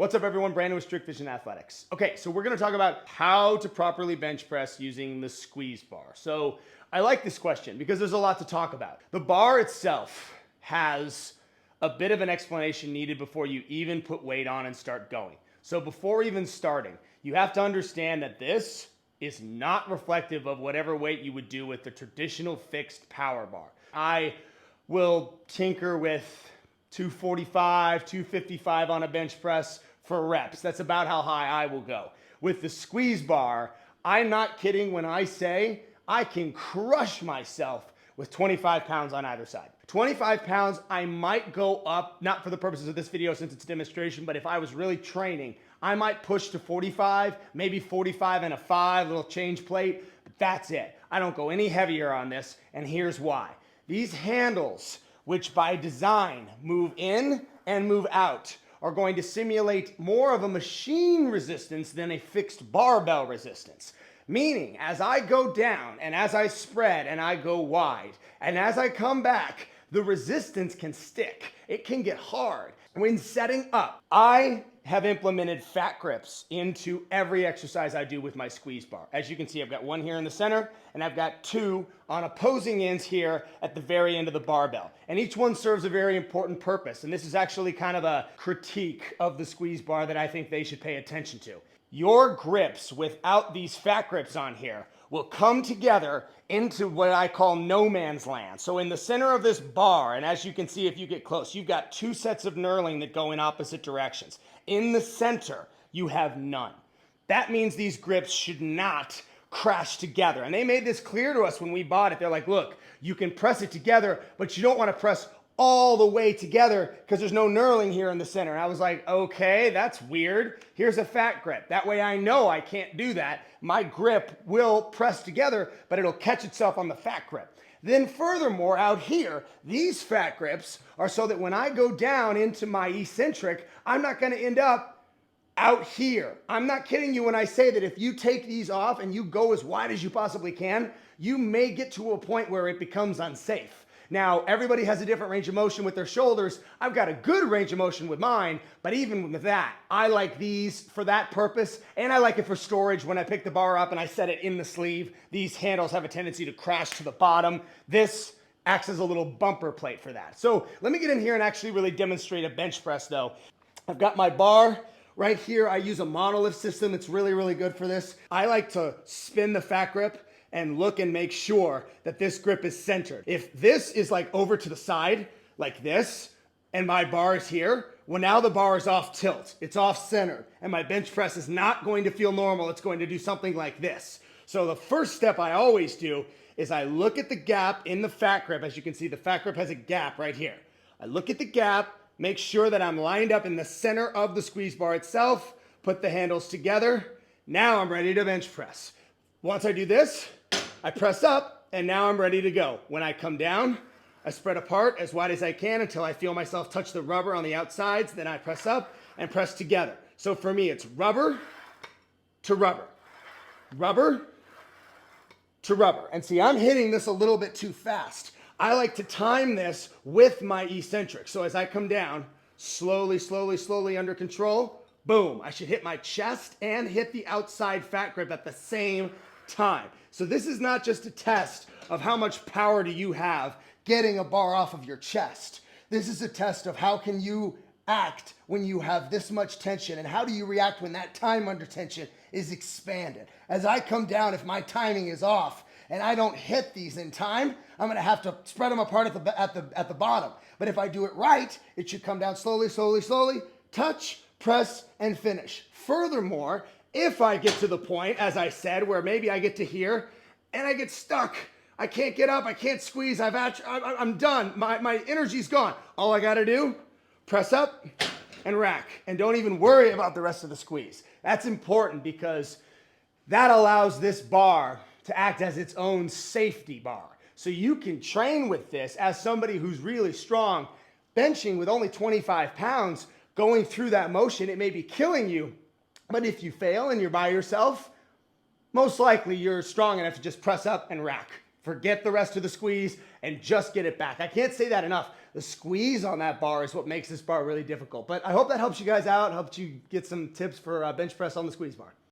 What's up, everyone? Brandon with Strict Vision Athletics. Okay, so we're going to talk about how to properly bench press using the squeeze bar. So I like this question because there's a lot to talk about. The bar itself has a bit of an explanation needed before you even put weight on and start going. So before even starting, you have to understand that this is not reflective of whatever weight you would do with the traditional fixed power bar. I will tinker with 245, 255 on a bench press for reps. That's about how high I will go. With the squeeze bar, I'm not kidding when I say I can crush myself with 25 pounds on either side. 25 pounds, I might go up, not for the purposes of this video since it's a demonstration, but if I was really training, I might push to 45, maybe 45 and a 5, little change plate, but that's it. I don't go any heavier on this, and here's why. These handles, which by design move in and move out, are going to simulate more of a machine resistance than a fixed barbell resistance. Meaning, as I go down and as I spread and I go wide, and as I come back, the resistance can stick. It can get hard. When setting up, I have implemented fat grips into every exercise I do with my squeeze bar. As you can see, I've got one here in the center, and I've got two on opposing ends here at the very end of the barbell. And each one serves a very important purpose. And this is actually kind of a critique of the squeeze bar that I think they should pay attention to. Your grips without these fat grips on here will come together into what I call no man's land. So in the center of this bar, and as you can see if you get close, you've got two sets of knurling that go in opposite directions. In the center, you have none. That means these grips should not crash together. And they made this clear to us when we bought it. They're like, look, you can press it together, but you don't want to press all the way together because there's no knurling here in the center. And I was like, okay, that's weird. Here's a fat grip. That way I know I can't do that. My grip will press together, but it'll catch itself on the fat grip. Then furthermore, out here, these fat grips are so that when I go down into my eccentric, I'm not going to end up out here. I'm not kidding you when I say that if you take these off and you go as wide as you possibly can, you may get to a point where it becomes unsafe. Now, everybody has a different range of motion with their shoulders. I've got a good range of motion with mine, but even with that, I like these for that purpose, and I like it for storage when I pick the bar up and I set it in the sleeve. These handles have a tendency to crash to the bottom. This acts as a little bumper plate for that. So let me get in here and actually really demonstrate a bench press though. I've got my bar right here. I use a monolift system. It's really, really good for this. I like to spin the fat grip and look and make sure that this grip is centered. If this is like over to the side, like this, and my bar is here, well, now the bar is off tilt. It's off center, and my bench press is not going to feel normal. It's going to do something like this. So the first step I always do is I look at the gap in the fat grip. As you can see, the fat grip has a gap right here. I look at the gap, make sure that I'm lined up in the center of the squeeze bar itself, put the handles together. Now I'm ready to bench press. Once I do this, I press up, and now I'm ready to go. When I come down, I spread apart as wide as I can until I feel myself touch the rubber on the outsides. Then I press up and press together. So for me, it's rubber to rubber, rubber to rubber. And see, I'm hitting this a little bit too fast. I like to time this with my eccentric. So as I come down, slowly, slowly, slowly under control, boom, I should hit my chest and hit the outside fat grip at the same time. So this is not just a test of how much power do you have getting a bar off of your chest. This is a test of how can you act when you have this much tension, and how do you react when that time under tension is expanded. As I come down, if my timing is off and I don't hit these in time, I'm going to have to spread them apart at the bottom. But if I do it right, it should come down slowly, slowly, slowly, touch, press, and finish. Furthermore, if I get to the point, as I said, where maybe I get to here and I get stuck, I can't get up, I can't squeeze, I'm done, my energy's gone. All I gotta do, press up and rack, and don't even worry about the rest of the squeeze. That's important because that allows this bar to act as its own safety bar. So you can train with this as somebody who's really strong, benching with only 25 pounds, going through that motion. It may be killing you, but if you fail and you're by yourself, most likely you're strong enough to just press up and rack. forget the rest of the squeeze, and just get it back. I can't say that enough. The squeeze on that bar is what makes this bar really difficult. But I hope that helps you guys out, helped you get some tips for bench press on the squeeze bar.